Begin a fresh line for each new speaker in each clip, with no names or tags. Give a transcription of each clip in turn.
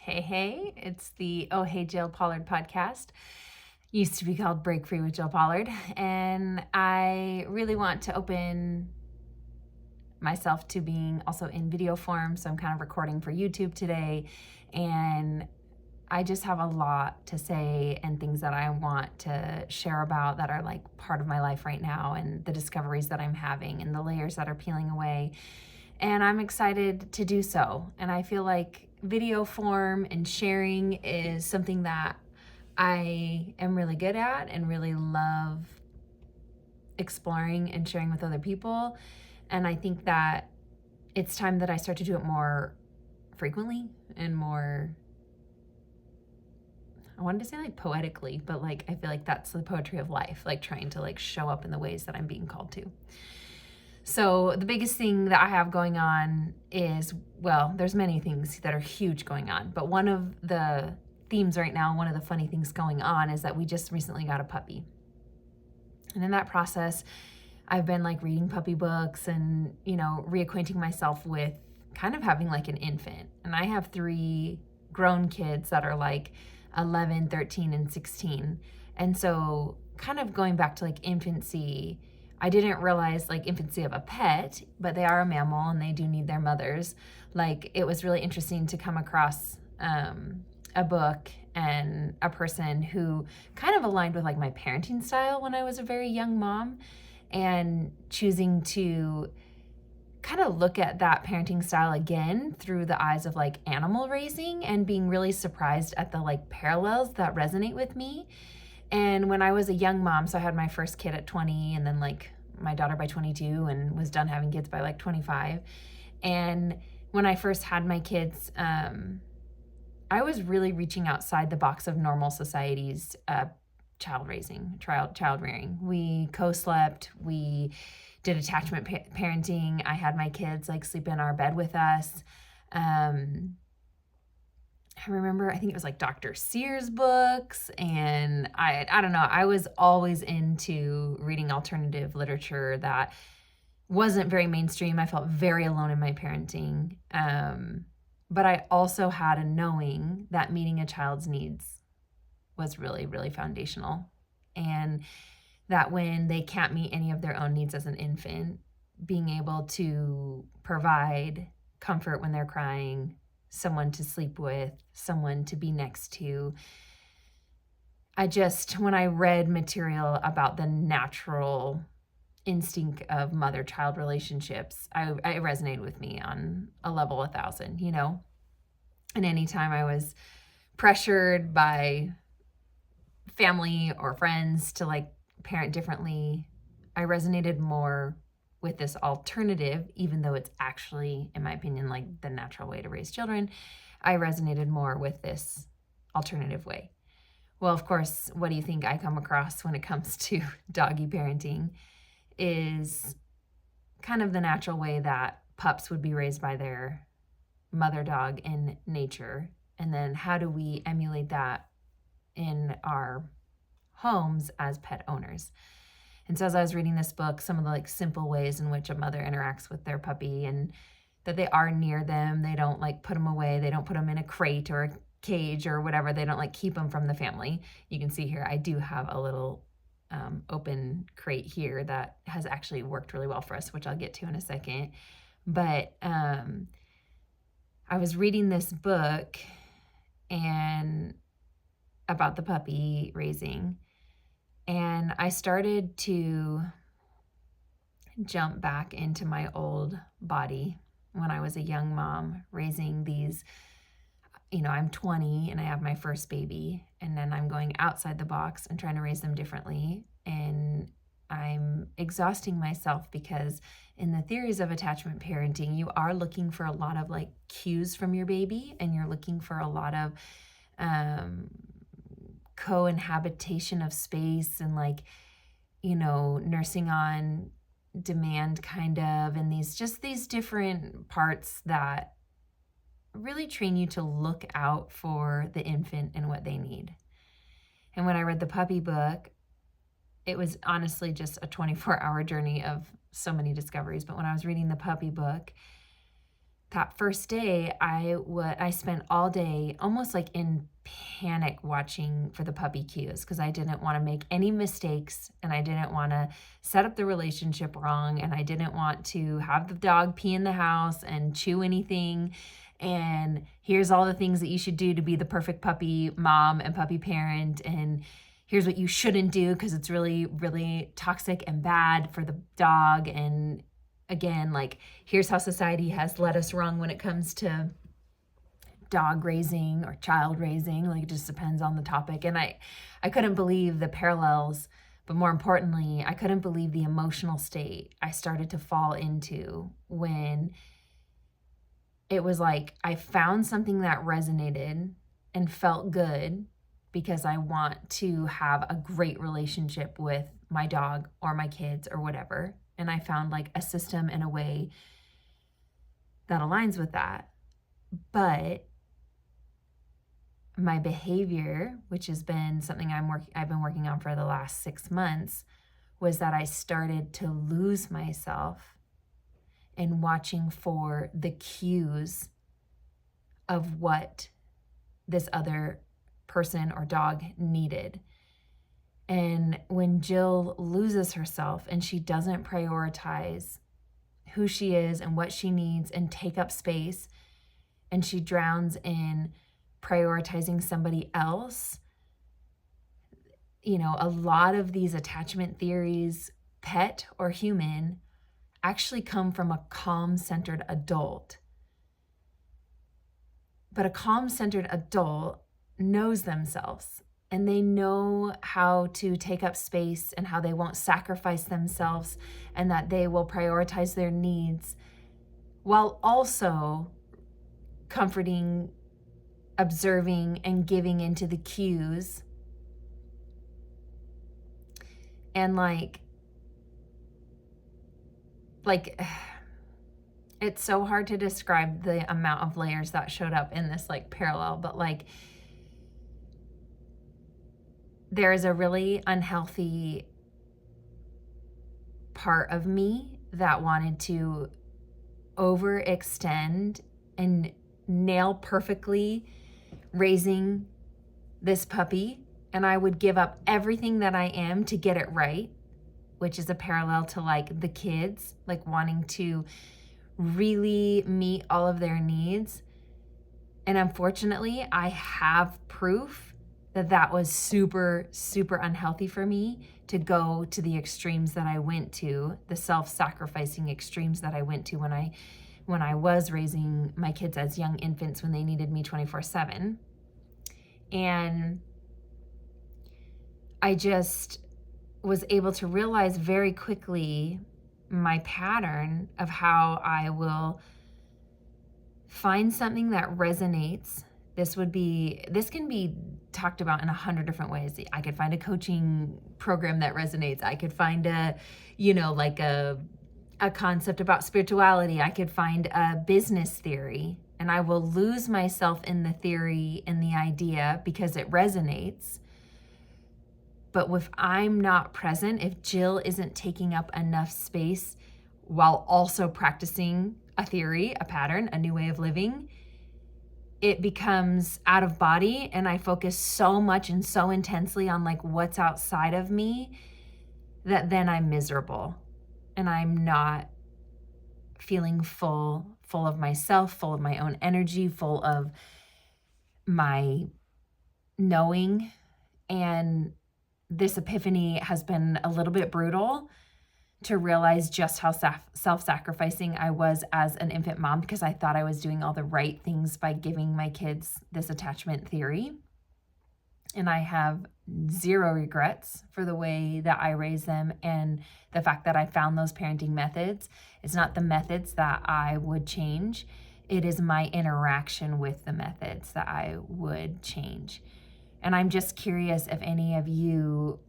Hey, it's the Oh Hey Jill Pollard podcast. Used to be called Break Free with Jill Pollard. And I really want to open myself to being also in video form. So I'm kind of recording for YouTube today. And I just have a lot to say and things that I want to share about that are like part of my life right now, and the discoveries that I'm having and the layers that are peeling away. And I'm excited to do so. And I feel like video form and sharing is something that I am really good at and really love exploring and sharing with other people. And I think that it's time that I start to do it more frequently and more, I wanted to say like poetically, but like I feel like that's the poetry of life, like trying to like show up in the ways that I'm being called to. So the biggest thing that I have going on is, well, there's many things that are huge going on, but one of the themes right now, one of the funny things going on is that we just recently got a puppy. And in that process, I've been like reading puppy books and, reacquainting myself with kind of having like an infant. And I have 3 grown kids that are like 11, 13, and 16. And so kind of going back to like infancy, I didn't realize like infancy of a pet, but they are a mammal and they do need their mothers. Like it was really interesting to come across a book and a person who kind of aligned with like my parenting style when I was a very young mom, and choosing to kind of look at that parenting style again through the eyes of like animal raising, and being really surprised at the like parallels that resonate with me. And when I was a young mom, so I had my first kid at 20 and then like my daughter by 22 and was done having kids by like 25. And when I first had my kids, I was really reaching outside the box of normal society's child rearing. We co-slept, we did attachment parenting. I had my kids like sleep in our bed with us. I remember, I think it was like Dr. Sears books, and I don't know, I was always into reading alternative literature that wasn't very mainstream. I felt very alone in my parenting. But I also had a knowing that meeting a child's needs was really, really foundational. And that when they can't meet any of their own needs as an infant, being able to provide comfort when they're crying, someone to sleep with, someone to be next to. When I read material about the natural instinct of mother-child relationships, it resonated with me on a level 1,000, And anytime I was pressured by family or friends to like parent differently, I resonated more with this alternative, even though it's actually, in my opinion, like the natural way to raise children. I resonated more with this alternative way. Well, of course, what do you think I come across when it comes to doggy parenting is kind of the natural way that pups would be raised by their mother dog in nature. And then how do we emulate that in our homes as pet owners? And so as I was reading this book, some of the like simple ways in which a mother interacts with their puppy, and that they are near them, they don't like put them away, they don't put them in a crate or a cage or whatever, they don't like keep them from the family. You can see here, I do have a little open crate here that has actually worked really well for us, which I'll get to in a second. But I was reading this book and about the puppy raising, and I started to jump back into my old body when I was a young mom raising these. I'm 20 and I have my first baby, and then I'm going outside the box and trying to raise them differently. And I'm exhausting myself because in the theories of attachment parenting, you are looking for a lot of like cues from your baby, and you're looking for a lot of co-inhabitation of space and like, nursing on demand kind of, and these different parts that really train you to look out for the infant and what they need. And when I read the puppy book, it was honestly just a 24-hour journey of so many discoveries. But when I was reading the puppy book, that first day, I spent all day almost like in panic watching for the puppy cues because I didn't want to make any mistakes and I didn't want to set up the relationship wrong and I didn't want to have the dog pee in the house and chew anything. And here's all the things that you should do to be the perfect puppy mom and puppy parent. And here's what you shouldn't do because it's really, really toxic and bad for the dog. And again, like, here's how society has led us wrong when it comes to dog raising or child raising. Like, it just depends on the topic. And I couldn't believe the parallels, but more importantly, I couldn't believe the emotional state I started to fall into when it was like I found something that resonated and felt good because I want to have a great relationship with my dog or my kids or whatever. And I found like a system and a way that aligns with that. But my behavior, which has been something I've been working on for the last 6 months, was that I started to lose myself in watching for the cues of what this other person or dog needed. And when Jill loses herself and she doesn't prioritize who she is and what she needs and take up space, and she drowns in prioritizing somebody else, a lot of these attachment theories, pet or human, actually come from a calm-centered adult. But a calm-centered adult knows themselves and they know how to take up space and how they won't sacrifice themselves and that they will prioritize their needs while also comforting, observing, and giving into the cues. And like it's so hard to describe the amount of layers that showed up in this like parallel, but like there is a really unhealthy part of me that wanted to overextend and nail perfectly raising this puppy, and I would give up everything that I am to get it right, which is a parallel to like the kids, like wanting to really meet all of their needs. And unfortunately, I have proof that was super, super unhealthy for me to go to the extremes that I went to, the self-sacrificing extremes that I went to when I was raising my kids as young infants when they needed me 24/7. And I just was able to realize very quickly my pattern of how I will find something that resonates. This can be talked about in 100 different ways. I could find a coaching program that resonates. I could find a concept about spirituality. I could find a business theory, and I will lose myself in the theory and the idea because it resonates. But if I'm not present, if Jill isn't taking up enough space while also practicing a theory, a pattern, a new way of living, it becomes out of body, and I focus so much and so intensely on like what's outside of me that then I'm miserable and I'm not feeling full of myself, full of my own energy, full of my knowing. And this epiphany has been a little bit brutal to realize just how self-sacrificing I was as an infant mom, because I thought I was doing all the right things by giving my kids this attachment theory. And I have zero regrets for the way that I raised them and the fact that I found those parenting methods. It's not the methods that I would change. It is my interaction with the methods that I would change. And I'm just curious if any of you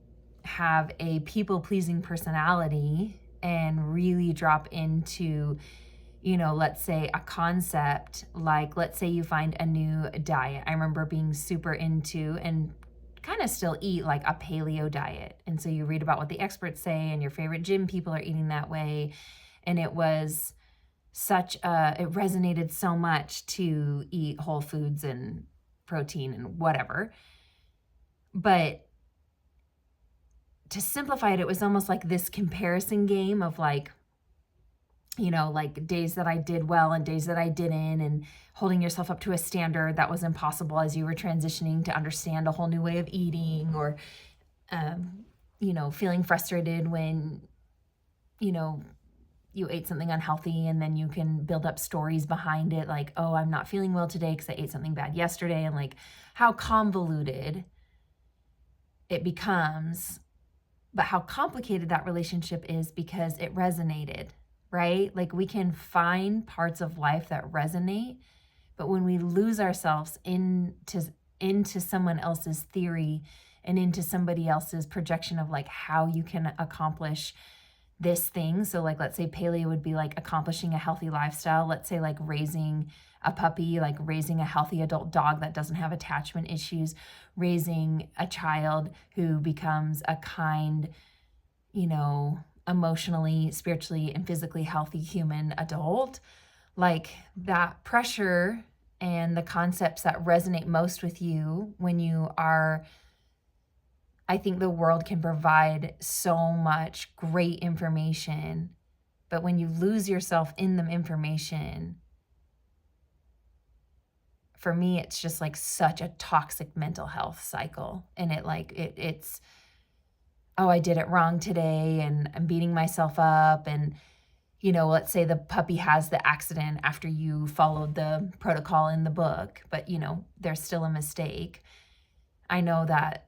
have a people-pleasing personality and really drop into, let's say a concept, like let's say you find a new diet. I remember being super into and kind of still eat like a paleo diet. And so you read about what the experts say and your favorite gym people are eating that way. And it was it resonated so much to eat whole foods and protein and whatever. But to simplify it, it was almost like this comparison game of like, like days that I did well and days that I didn't, and holding yourself up to a standard that was impossible as you were transitioning to understand a whole new way of eating, or, feeling frustrated when, you ate something unhealthy, and then you can build up stories behind it like, oh, I'm not feeling well today because I ate something bad yesterday, and like how convoluted it becomes, but how complicated that relationship is because it resonated, right? Like we can find parts of life that resonate, but when we lose ourselves into someone else's theory and into somebody else's projection of like how you can accomplish this thing. So like, let's say paleo would be like accomplishing a healthy lifestyle. Let's say like raising a puppy, like raising a healthy adult dog that doesn't have attachment issues, raising a child who becomes a kind, emotionally, spiritually, and physically healthy human adult. Like that pressure and the concepts that resonate most with you when you are, I think the world can provide so much great information, but when you lose yourself in the information, for me, it's just like such a toxic mental health cycle. And it's, oh, I did it wrong today and I'm beating myself up. And, let's say the puppy has the accident after you followed the protocol in the book, but, there's still a mistake. I know that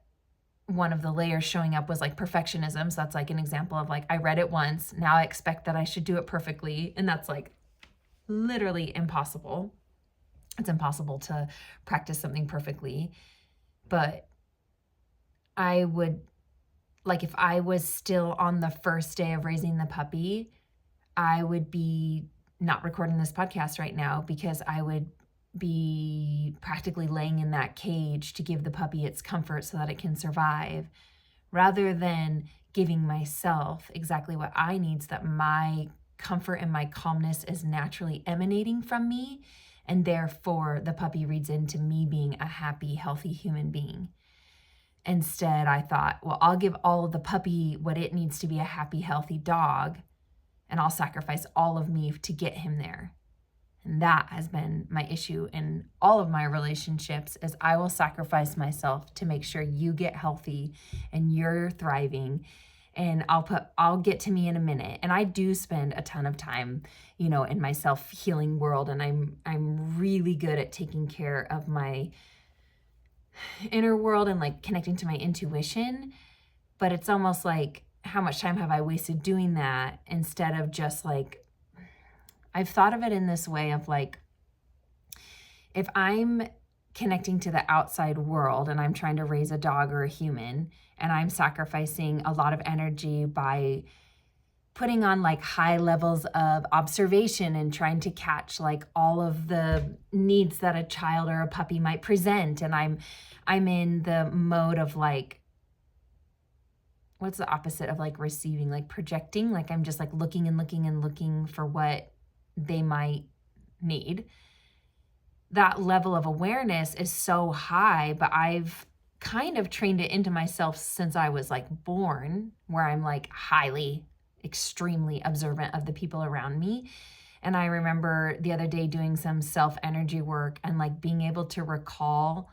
one of the layers showing up was like perfectionism. So that's like an example of like, I read it once, now I expect that I should do it perfectly. And that's like literally impossible. It's impossible to practice something perfectly. But I would, like, if I was still on the first day of raising the puppy, I would be not recording this podcast right now because I would be practically laying in that cage to give the puppy its comfort so that it can survive, rather than giving myself exactly what I need so that my comfort and my calmness is naturally emanating from me, and therefore the puppy reads into me being a happy, healthy human being. Instead, I thought, well, I'll give all of the puppy what it needs to be a happy, healthy dog, and I'll sacrifice all of me to get him there. And that has been my issue in all of my relationships, is I will sacrifice myself to make sure you get healthy and you're thriving. And I'll get to me in a minute. And I do spend a ton of time, in my self-healing world. And I'm really good at taking care of my inner world and like connecting to my intuition. But it's almost like, how much time have I wasted doing that instead of just like, I've thought of it in this way of like, if I'm connecting to the outside world and I'm trying to raise a dog or a human, and I'm sacrificing a lot of energy by putting on like high levels of observation and trying to catch like all of the needs that a child or a puppy might present, and I'm in the mode of like, what's the opposite of like receiving, like projecting, like I'm just like looking and looking and looking for what they might need. That level of awareness is so high, but I've kind of trained it into myself since I was like born, where I'm like highly, extremely observant of the people around me. And I remember the other day doing some self-energy work and like being able to recall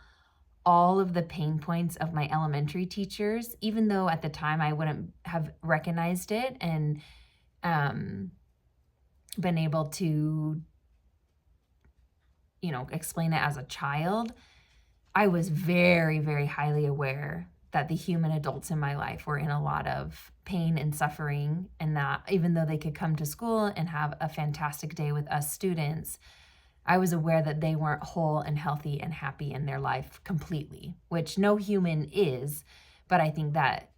all of the pain points of my elementary teachers, even though at the time I wouldn't have recognized it and been able to, explain it as a child. I was very, very highly aware that the human adults in my life were in a lot of pain and suffering, and that even though they could come to school and have a fantastic day with us students, I was aware that they weren't whole and healthy and happy in their life completely, which no human is. But I think that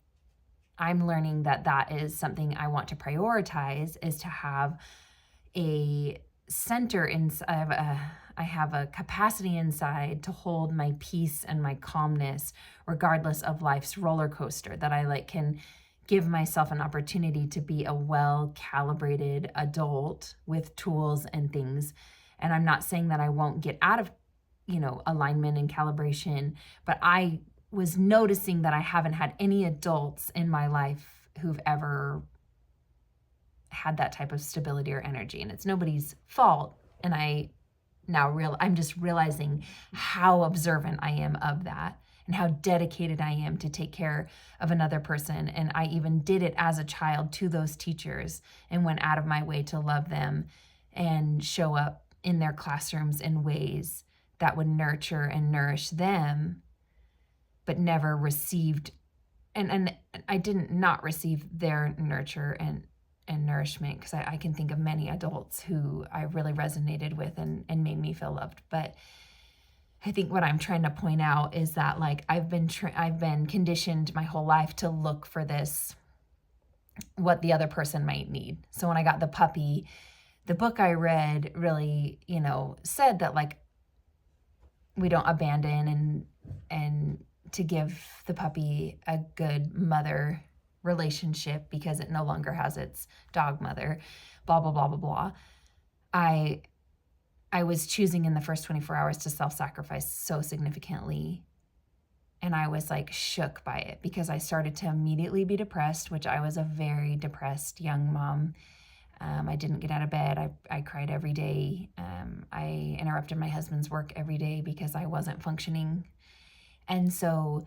I'm learning that that is something I want to prioritize, is to have a center inside. I have a capacity inside to hold my peace and my calmness, regardless of life's roller coaster, that I like can give myself an opportunity to be a well-calibrated adult with tools and things. And I'm not saying that I won't get out of, alignment and calibration, but I was noticing that I haven't had any adults in my life who've ever had that type of stability or energy. And it's nobody's fault. And I'm just realizing how observant I am of that and how dedicated I am to take care of another person. And I even did it as a child to those teachers and went out of my way to love them and show up in their classrooms in ways that would nurture and nourish them, but never received, and I didn't not receive their nurture and nourishment, because I can think of many adults who I really resonated with and made me feel loved. But I think what I'm trying to point out is that, like, I've been conditioned my whole life to look for this, what the other person might need. So when I got the puppy, the book I read really, said that, like, we don't abandon and to give the puppy a good mother relationship because it no longer has its dog mother, blah, blah, blah, blah, blah. I was choosing in the first 24 hours to self-sacrifice so significantly. And I was like shook by it because I started to immediately be depressed, which I was a very depressed young mom. I didn't get out of bed. I cried every day. I interrupted my husband's work every day because I wasn't functioning. And so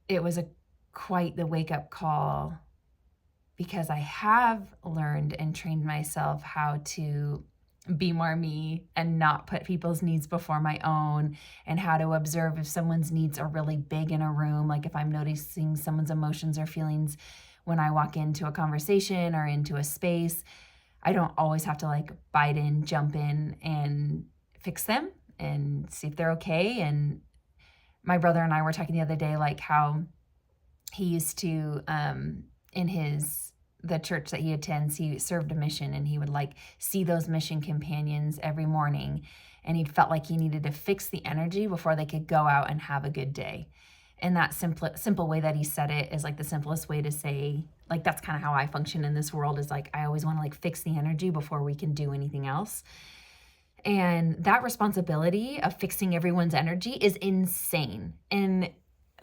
it was quite the wake-up call, because I have learned and trained myself how to be more me and not put people's needs before my own, and how to observe if someone's needs are really big in a room. Like if I'm noticing someone's emotions or feelings when I walk into a conversation or into a space, I don't always have to like bite in, jump in and fix them and see if they're okay. And my brother and I were talking the other day, like how he used to, in the church that he attends, he served a mission, and he would like see those mission companions every morning, and he felt like he needed to fix the energy before they could go out and have a good day. And that simple way that he said it is like the simplest way to say, like, that's kind of how I function in this world, is like I always want to like fix the energy before we can do anything else. And that responsibility of fixing everyone's energy is insane. And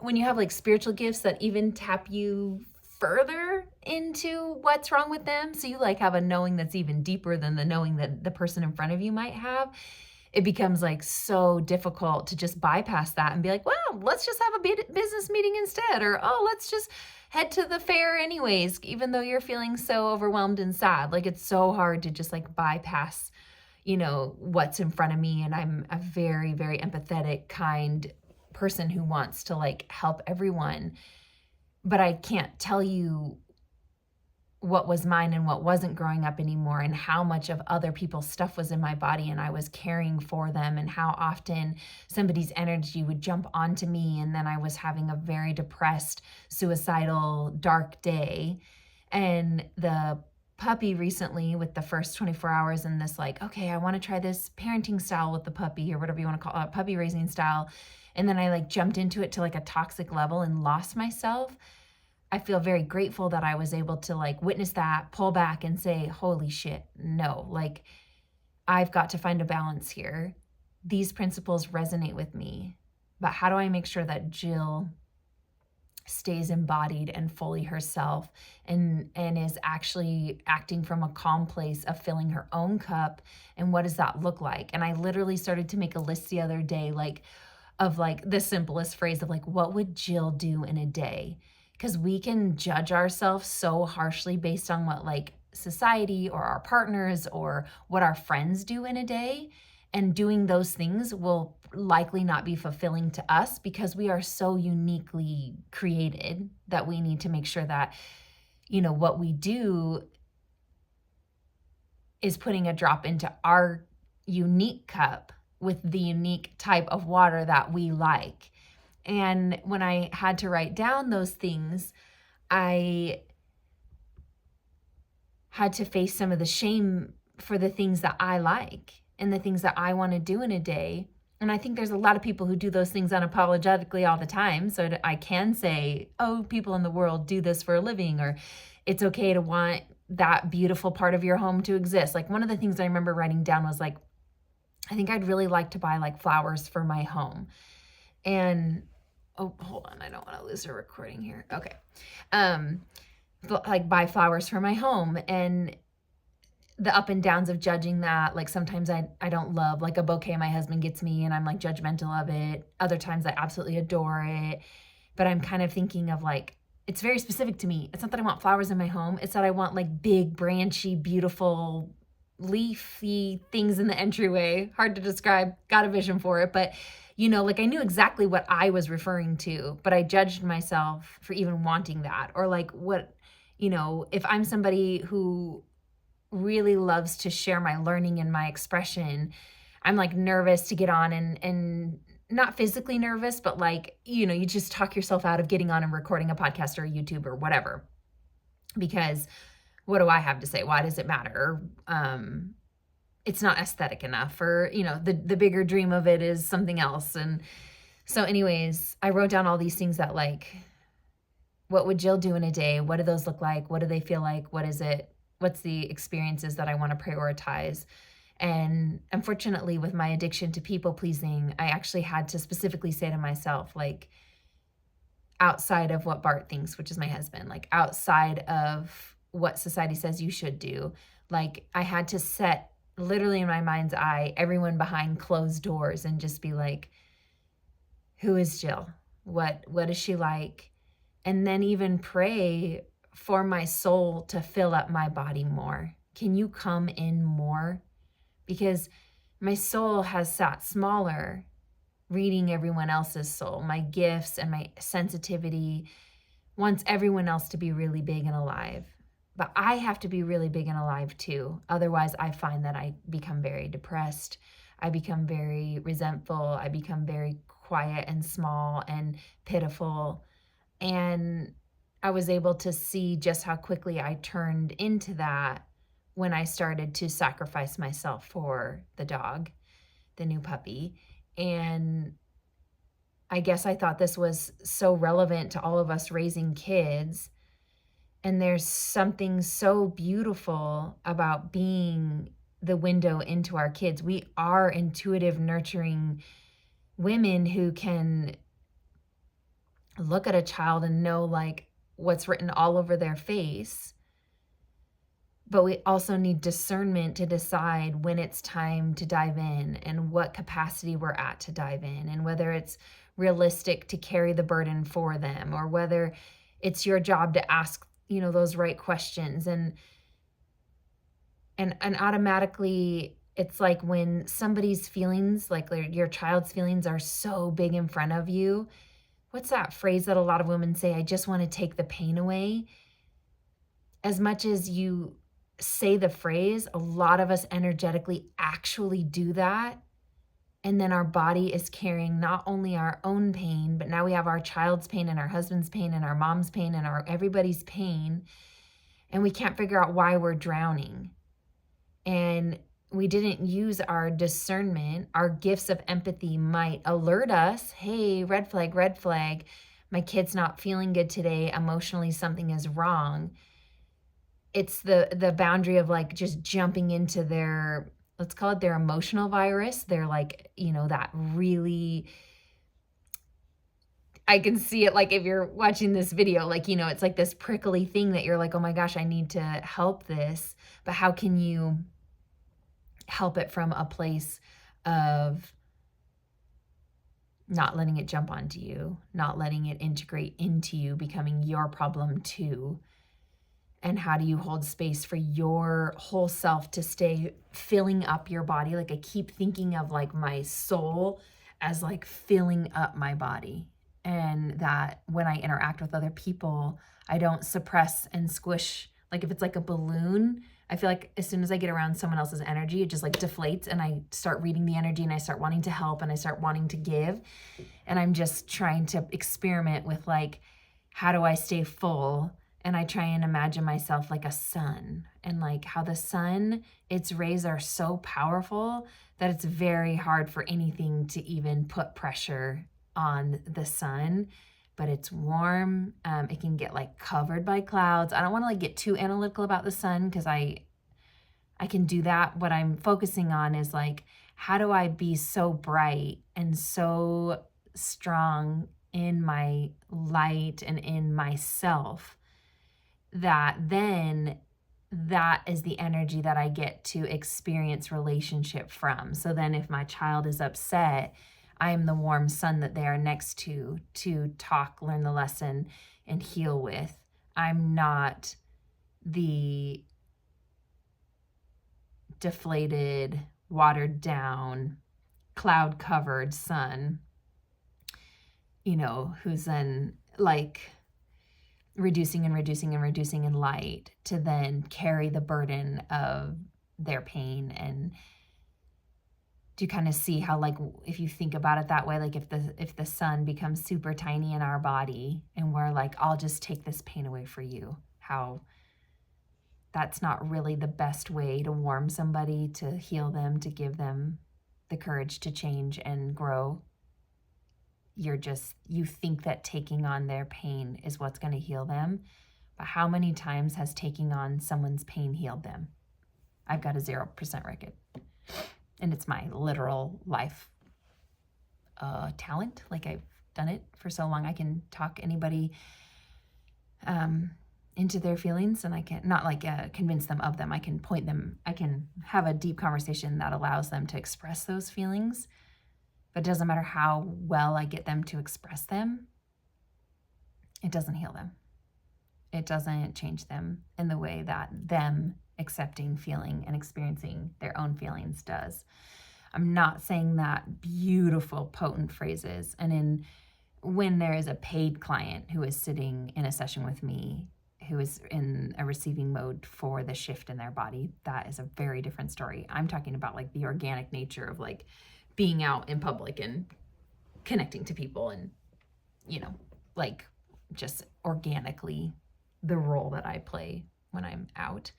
when you have like spiritual gifts that even tap you further into what's wrong with them, so you like have a knowing that's even deeper than the knowing that the person in front of you might have, it becomes like so difficult to just bypass that and be like, well, let's just have a business meeting instead, or oh, let's just head to the fair anyways, even though you're feeling so overwhelmed and sad. Like, it's so hard to just like bypass, what's in front of me. And I'm a very, very empathetic, kind person who wants to like help everyone, but I can't tell you what was mine and what wasn't growing up anymore, and how much of other people's stuff was in my body and I was caring for them, and how often somebody's energy would jump onto me, and then I was having a very depressed, suicidal, dark day. And the puppy recently, with the first 24 hours in this, like, okay, I want to try this parenting style with the puppy, or whatever you want to call it, puppy raising style. And then I like jumped into it to like a toxic level and lost myself. I feel very grateful that I was able to like witness that, pull back and say, holy shit, no, like I've got to find a balance here. These principles resonate with me, but how do I make sure that Jill stays embodied and fully herself, and is actually acting from a calm place of filling her own cup? And what does that look like? And I literally started to make a list the other day, like of like the simplest phrase of like, what would Jill do in a day? Because we can judge ourselves so harshly based on what like society or our partners or what our friends do in a day. And doing those things will likely not be fulfilling to us, because we are so uniquely created that we need to make sure that, what we do is putting a drop into our unique cup with the unique type of water that we like. And when I had to write down those things, I had to face some of the shame for the things that I like and the things that I want to do in a day. And I think there's a lot of people who do those things unapologetically all the time. So I can say, oh, people in the world do this for a living, or it's okay to want that beautiful part of your home to exist. Like one of the things I remember writing down was like, I think I'd really like to buy like flowers for my home. And, oh, hold on. I don't want to lose a recording here. Okay. Like buy flowers for my home, and the up and downs of judging that. Like sometimes I don't love like a bouquet my husband gets me and I'm like judgmental of it. Other times I absolutely adore it. But I'm kind of thinking of like, it's very specific to me. It's not that I want flowers in my home. It's that I want like big, branchy, beautiful, leafy things in the entryway. Hard to describe. Got a vision for it. But, you know, like I knew exactly what I was referring to, but I judged myself for even wanting that. Or like what, you know, if I'm somebody who really loves to share my learning and my expression, I'm like nervous to get on and not physically nervous, but like, you know, you just talk yourself out of getting on and recording a podcast or a YouTube or whatever, because what do I have to say? Why does it matter? It's not aesthetic enough, or, you know, the bigger dream of it is something else. And so anyways, I wrote down all these things that like, what would Jill do in a day? What do those look like? What do they feel like? What is it? What's the experiences that I want to prioritize? And unfortunately, with my addiction to people pleasing, I actually had to specifically say to myself, like, outside of what Bart thinks, which is my husband, like outside of what society says you should do, like I had to set literally in my mind's eye everyone behind closed doors and just be like, who is Jill? What is she like? And then even pray for my soul to fill up my body more. Can you come in more? Because my soul has sat smaller reading everyone else's soul. My gifts and my sensitivity wants everyone else to be really big and alive. But I have to be really big and alive too. Otherwise, I find that I become very depressed. I become very resentful. I become very quiet and small and pitiful. And I was able to see just how quickly I turned into that when I started to sacrifice myself for the dog, the new puppy. And I guess I thought this was so relevant to all of us raising kids. And there's something so beautiful about being the window into our kids. We are intuitive, nurturing women who can look at a child and know like what's written all over their face. But we also need discernment to decide when it's time to dive in and what capacity we're at to dive in, and whether it's realistic to carry the burden for them, or whether it's your job to ask, you know, those right questions. And automatically it's like when somebody's feelings, like your child's feelings, are so big in front of you. What's that phrase that a lot of women say? I just want to take the pain away. As much as you say the phrase, a lot of us energetically actually do that. And then our body is carrying not only our own pain, but now we have our child's pain and our husband's pain and our mom's pain and our everybody's pain. And we can't figure out why we're drowning. And we didn't use our discernment. Our gifts of empathy might alert us, hey, red flag, my kid's not feeling good today. Emotionally, something is wrong. It's the boundary of like just jumping into their, let's call it their emotional virus. They're like, you know, that really, I can see it like if you're watching this video, like, you know, it's like this prickly thing that you're like, oh my gosh, I need to help this. But how can you help it from a place of not letting it jump onto you, not letting it integrate into you, becoming your problem too? And how do you hold space for your whole self to stay filling up your body? Like I keep thinking of like my soul as like filling up my body, and that when I interact with other people, I don't suppress and squish. Like if it's like a balloon, I feel like as soon as I get around someone else's energy, it just like deflates, and I start reading the energy and I start wanting to help and I start wanting to give. And I'm just trying to experiment with like, how do I stay full And I try and imagine myself like a sun, and like how the sun, its rays are so powerful that it's very hard for anything to even put pressure on the sun. But it's warm. It can get like covered by clouds. I don't want to like get too analytical about the sun because I can do that. What I'm focusing on is like, how do I be so bright and so strong in my light and in myself that then that is the energy that I get to experience relationship from. So then if my child is upset, I am the warm sun that they are next to talk, learn the lesson, and heal with. I'm not the deflated, watered down, cloud covered sun, who's then like reducing in light to then carry the burden of their pain. And do you kind of see how, like, if you think about it that way, like if the sun becomes super tiny in our body and we're like, I'll just take this pain away for you, how that's not really the best way to warm somebody, to heal them, to give them the courage to change and grow. You think that taking on their pain is what's going to heal them. But how many times has taking on someone's pain healed them? I've got a 0% record. And it's my literal life talent. Like, I've done it for so long. I can talk anybody into their feelings, and I can not like convince them of them. I can point them. I can have a deep conversation that allows them to express those feelings. But it doesn't matter how well I get them to express them, it doesn't heal them. It doesn't change them in the way that them accepting, feeling, and experiencing their own feelings does. I'm not saying that beautiful, potent phrases. And when there is a paid client who is sitting in a session with me, who is in a receiving mode for the shift in their body, that is a very different story. I'm talking about like the organic nature of like being out in public and connecting to people and, like just organically the role that I play when I'm out.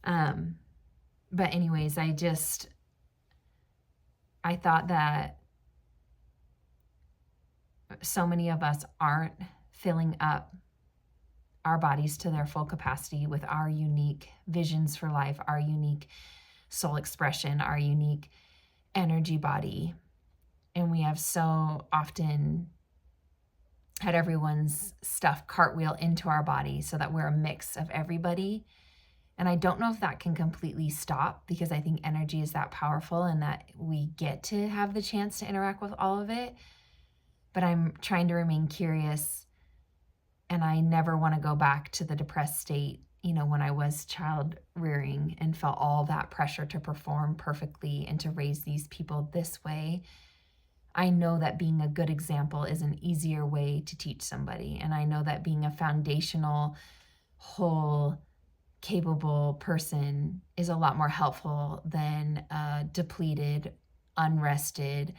But anyways, I thought that so many of us aren't filling up our bodies to their full capacity with our unique visions for life, our unique soul expression, our unique energy body. And we have so often had everyone's stuff cartwheel into our body so that we're a mix of everybody. And I don't know if that can completely stop, because I think energy is that powerful and that we get to have the chance to interact with all of it. But I'm trying to remain curious, and I never want to go back to the depressed state, when I was child rearing and felt all that pressure to perform perfectly and to raise these people this way. I know that being a good example is an easier way to teach somebody. And I know that being a foundational, whole, capable person is a lot more helpful than a depleted, unrested,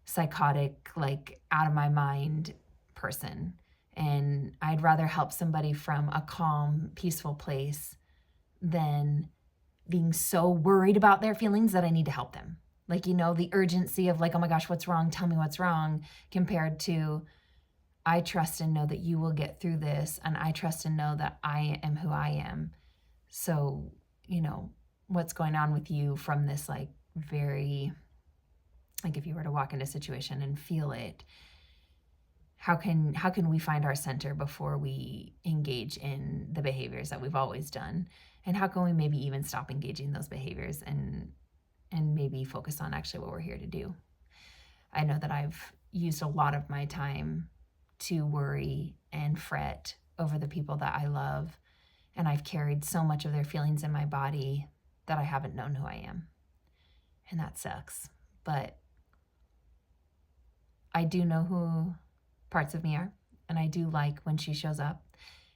psychotic, like out of my mind person. And I'd rather help somebody from a calm, peaceful place than being so worried about their feelings that I need to help them. Like, the urgency of like, oh my gosh, what's wrong? Tell me what's wrong, compared to I trust and know that you will get through this, and I trust and know that I am who I am. So, what's going on with you from this like very, like if you were to walk into a situation and feel it, how can we find our center before we engage in the behaviors that we've always done? And how can we maybe even stop engaging those behaviors and maybe focus on actually what we're here to do? I know that I've used a lot of my time to worry and fret over the people that I love, and I've carried so much of their feelings in my body that I haven't known who I am. And that sucks. But I do know who parts of me are, and I do like when she shows up,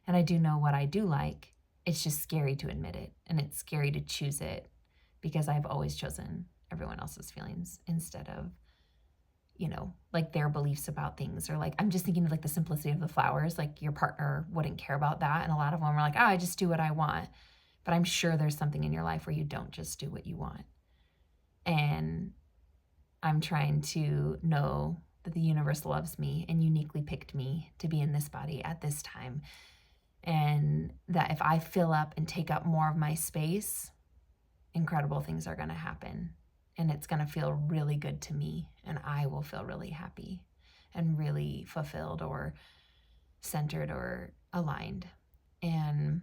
and I do know what I do like. It's just scary to admit it, and it's scary to choose it, because I've always chosen everyone else's feelings instead of, like their beliefs about things, or like, I'm just thinking of like the simplicity of the flowers, like your partner wouldn't care about that. And a lot of them are like, oh, I just do what I want. But I'm sure there's something in your life where you don't just do what you want. And I'm trying to know that the universe loves me and uniquely picked me to be in this body at this time. And that if I fill up and take up more of my space, incredible things are going to happen. And it's going to feel really good to me. And I will feel really happy and really fulfilled or centered or aligned. And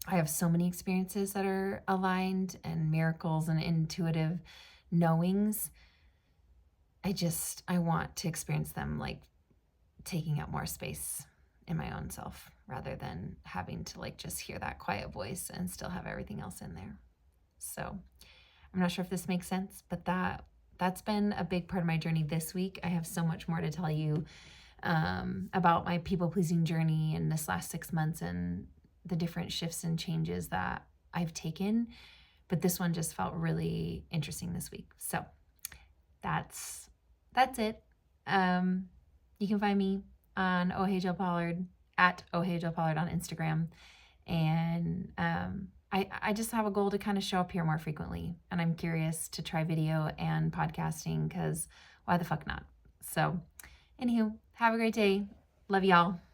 I have so many experiences that are aligned and miracles and intuitive knowings. I want to experience them like taking up more space in my own self rather than having to like just hear that quiet voice and still have everything else in there. So I'm not sure if this makes sense, but that's been a big part of my journey this week. I have so much more to tell you about my people-pleasing journey in this last 6 months and the different shifts and changes that I've taken. But this one just felt really interesting this week. So that's it. You can find me on Oh Hey Jill Pollard, at Oh Hey Jill Pollard on Instagram. And I just have a goal to kind of show up here more frequently. And I'm curious to try video and podcasting because why the fuck not? So, anywho, have a great day. Love y'all.